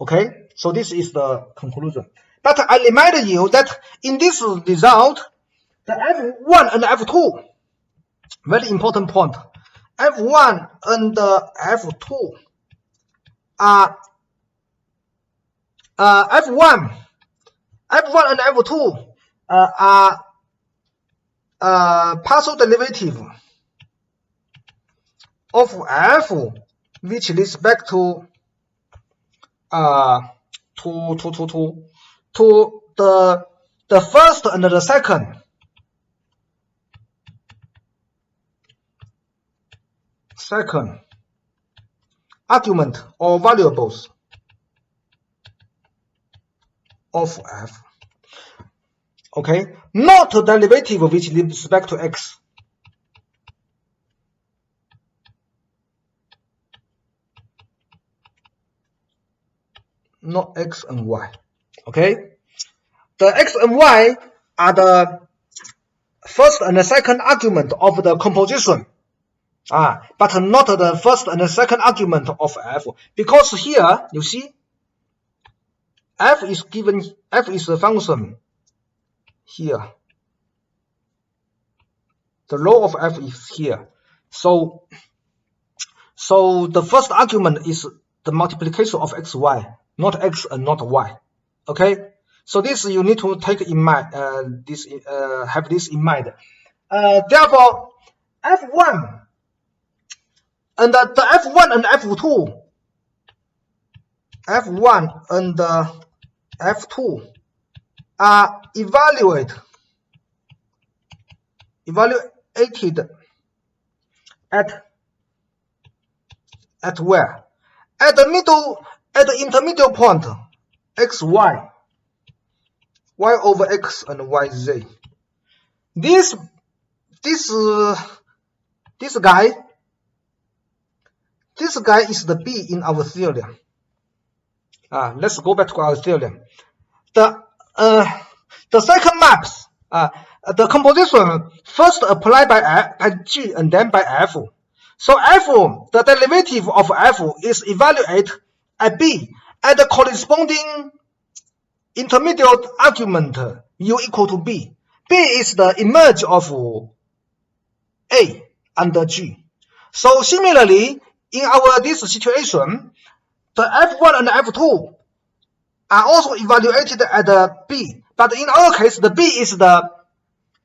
Okay, so this is the conclusion. But I remind you that in this result, the F1 and F2, very important point, F1 and F2 are F1 and F2 are partial derivative of F which respect to the first and the second argument or variables of F. Okay, not derivative with respect to X. Not X and Y. Okay, the X and Y are the first and the second argument of the composition, but not the first and the second argument of F, because here you see F is given, F is a function here. The row of F is here. So the first argument is the multiplication of X, Y, not X and not Y. Okay? So this you need to take in mind, have this in mind. Therefore, F1 and the F1 and F2, F1 and F2 are evaluated at where? At the intermediate point, X, Y, Y over X and Y, Z. This guy is the B in our theorem. Let's go back to our theorem. The second maps, the composition first applied by G and then by F. So F, the derivative of F is evaluated at B at the corresponding intermediate argument U equal to B. B is the image of A under G. So similarly, in this situation, the F1 and F2 are also evaluated at B, but in our case, the B is the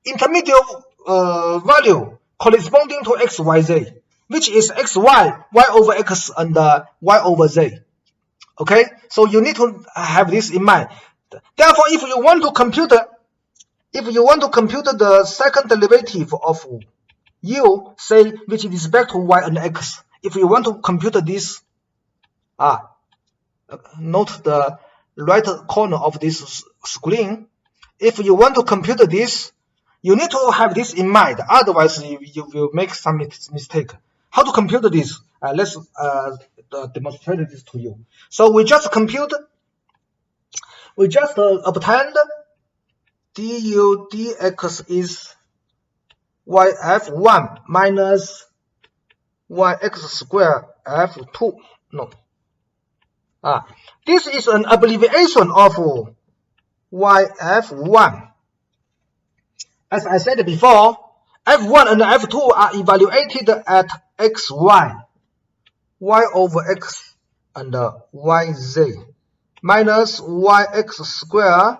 intermediate value corresponding to X, Y, Z, which is X, Y, Y over X and Y over Z. Okay, so you need to have this in mind. Therefore, if you want to compute the second derivative of U, say with respect to Y and X, if you want to compute this, note the right corner of this screen. If you want to compute this, you need to have this in mind. Otherwise, you will make some mistake. How to compute this? Let's demonstrate this to you. So we just obtained du dx is yf1 minus yx squared f2. No. This is an abbreviation of yf1. As I said before, f1 and f2 are evaluated at xy, y over x and yz, minus yx squared,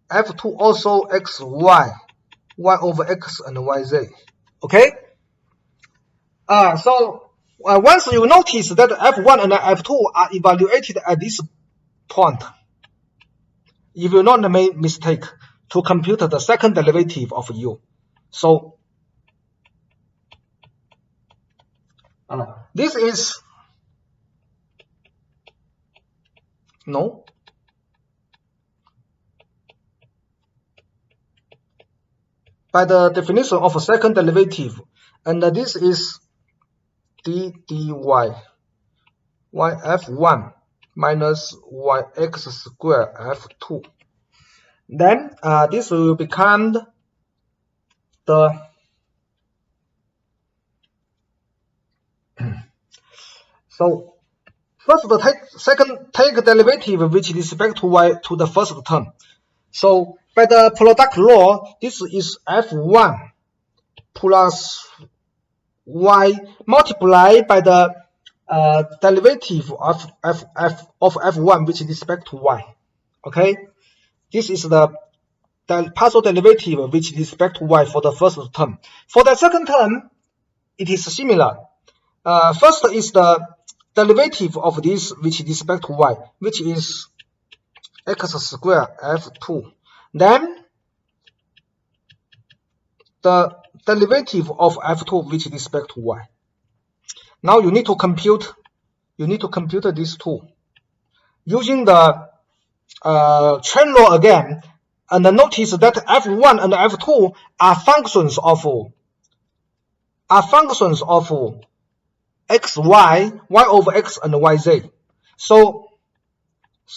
f2 also xy, y over x and yz. Okay? So once you notice that f1 and f2 are evaluated at this point, you will not make mistake to compute the second derivative of u. So this is no. By the definition of a second derivative, and this is d dy yf1 minus yx squared f2. Then this will become the so First, take derivative with respect to y to the first term. So by the product law, this is f1 plus y multiplied by the derivative of f1 with respect to y. Okay, this is the partial derivative with respect to y for the first term. For the second term, it is similar. First is the derivative of this with respect to y, which is x squared f2. Then the derivative of f2 with respect to y. Now you need to compute these two using the chain law again, and notice that f1 and f2 are functions of xy, y over x, and yz. So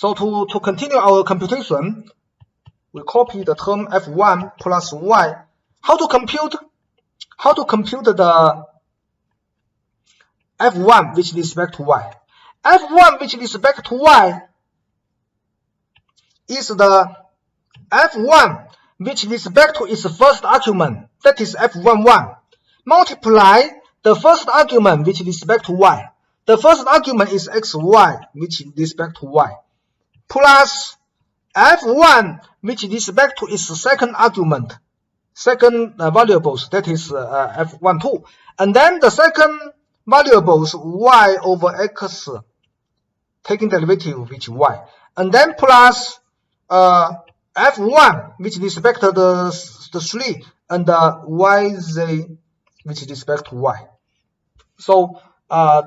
to continue our computation, we copy the term f1 plus y. How to compute the f1 with respect to y? f1 with respect to y is the f1 with respect to its first argument, that is f11, multiply the first argument with respect to y. The first argument is xy with respect to y, plus f1 with respect to its second argument, second variables, that is f12, and then the second variables y over x, taking derivative with y, and then plus f1 with respect to the 3 and the yz with respect to y. So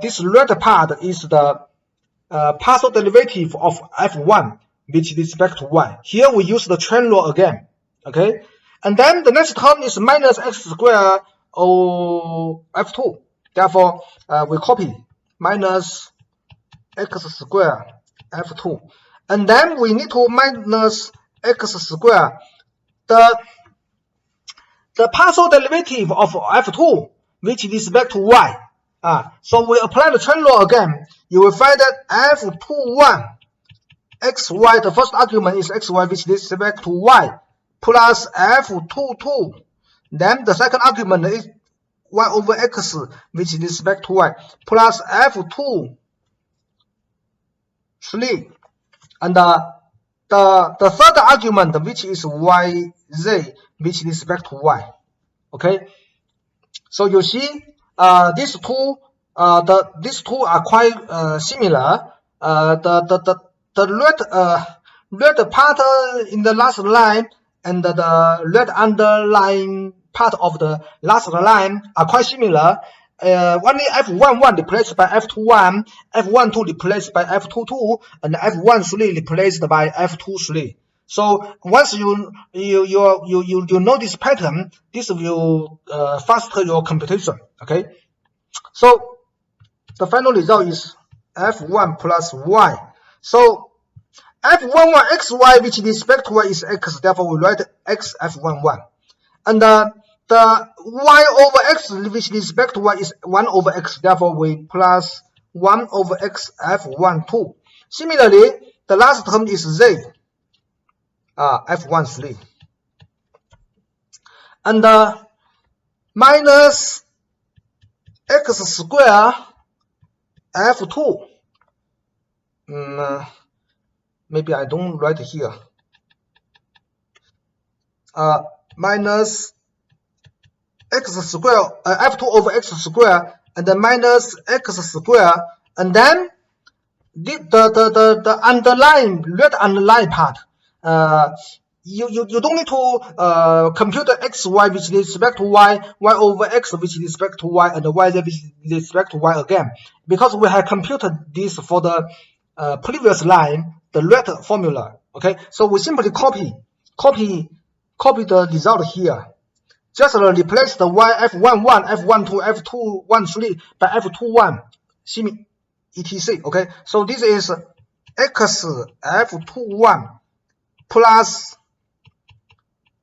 this red part is the partial derivative of f1 with respect to y. Here we use the chain law again. Okay, and then the next term is minus x squared over f2. Therefore, we copy minus x squared f2, and then we need to minus x squared the partial derivative of f2 with respect to y. So we apply the chain law again. You will find that f21 xy, the first argument is xy with respect to y, plus f22. Then the second argument is y over x with respect to y, plus f23. And the third argument, which is yz with respect to y. Okay, so you see these two are quite similar. The red part in the last line and the red underline part of the last line are quite similar. Only f11 replaced by f21, f12 replaced by f22, and f13 replaced by f23. So once you know this pattern, this will faster your computation. Okay, so the final result is f1 plus y. So f11 xy with respect to y is x, therefore we write x f11, and the y over x with respect to y is 1 over x, therefore we plus 1 over x f12. Similarly, the last term is z, f13, and minus x squared f2. Maybe I don't write here. Minus x squared f2 over x squared, and then minus x squared, and then the underline, red underline part. You don't need to compute xy with respect to y, y over x with respect to y, and yz with respect to y again, because we have computed this for the previous line, the red formula. Okay, so we simply copy the result here. Just replace the y f11, f12, f213 by f21, etc. Okay, so this is x f21 plus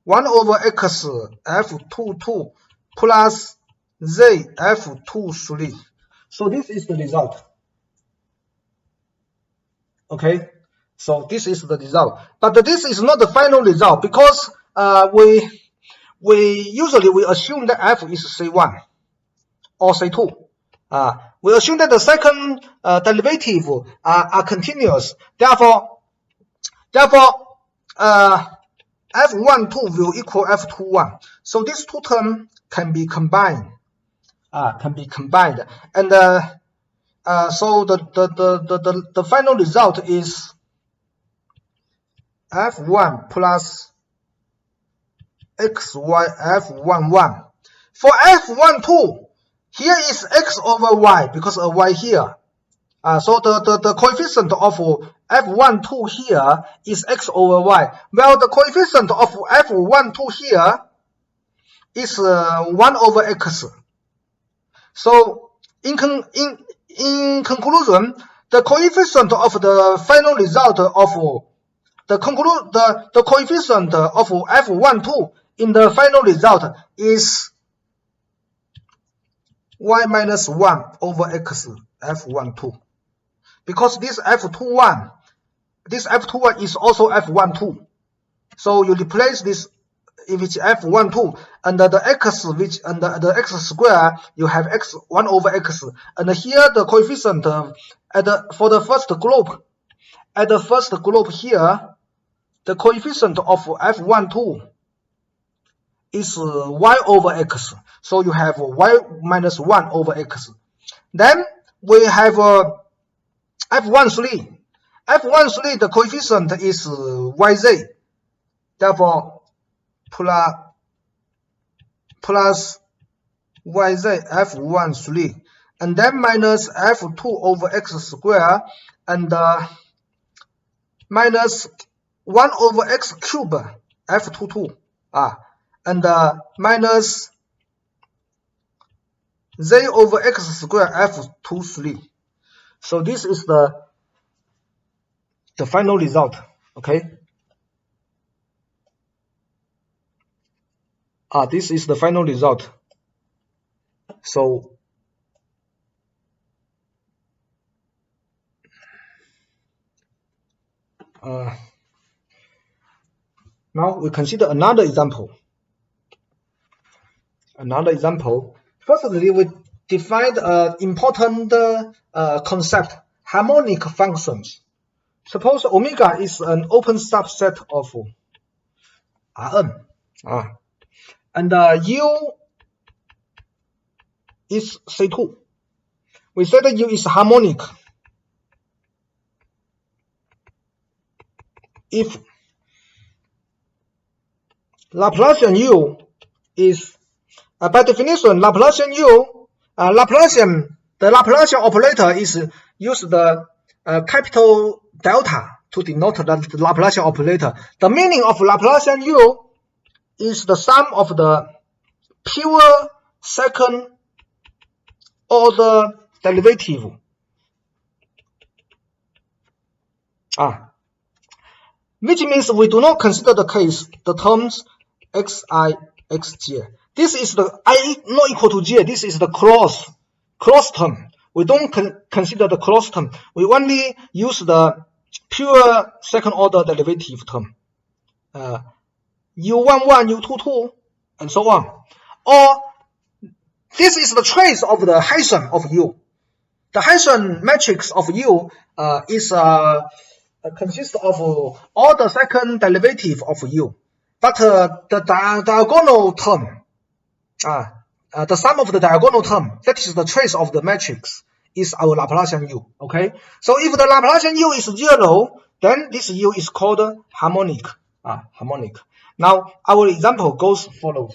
1 over x f22 plus z f23. So this is the result. Okay, so this is the result, but this is not the final result because we usually assume that f is C1 or C2. We assume that the second derivative are continuous. Therefore, f12 will equal f21. So these two terms can be combined. And so the final result is f1 plus xy f11. For f12, here is x over y because of y here. So the coefficient of f12 here is x over y. Well, the coefficient of f12 here is 1 over x. So in conclusion, the coefficient of the final result of the coefficient of f12 in the final result is y minus 1 over x f12. Because this f21 is also f12. So you replace this which f12 and the x which under the x square you have x 1 over x, and here the coefficient for the first group at the first group here the coefficient of f12 is y over x, so you have y minus 1 over x. Then we have f13. f13 the coefficient is yz, therefore plus yz f13, and then minus f2 over x square, and minus 1 over x cube f22, and minus z over x square f23. So this is the final result. Okay. This is the final result. So now we consider another example. Firstly, we defined an important concept: harmonic functions. Suppose omega is an open subset of Rn, and U is C2. We said that U is harmonic if Laplacian U is by definition Laplacian U the Laplacian operator is use the capital delta to denote the Laplacian operator. The meaning of Laplacian U is the sum of the pure second order derivative which means we do not consider the terms xi, xj. This is the I not equal to j. This is the cross term. We don't consider the cross term. We only use the pure second order derivative term. U11, U22, and so on. Or this is the trace of the Hessian of U. The Hessian matrix of U is consists of all the second derivative of U, but the diagonal term, the sum of the diagonal term, that is the trace of the matrix, is our Laplacian U. Okay, so if the Laplacian U is 0, then this U is called harmonic. Now our example goes follows.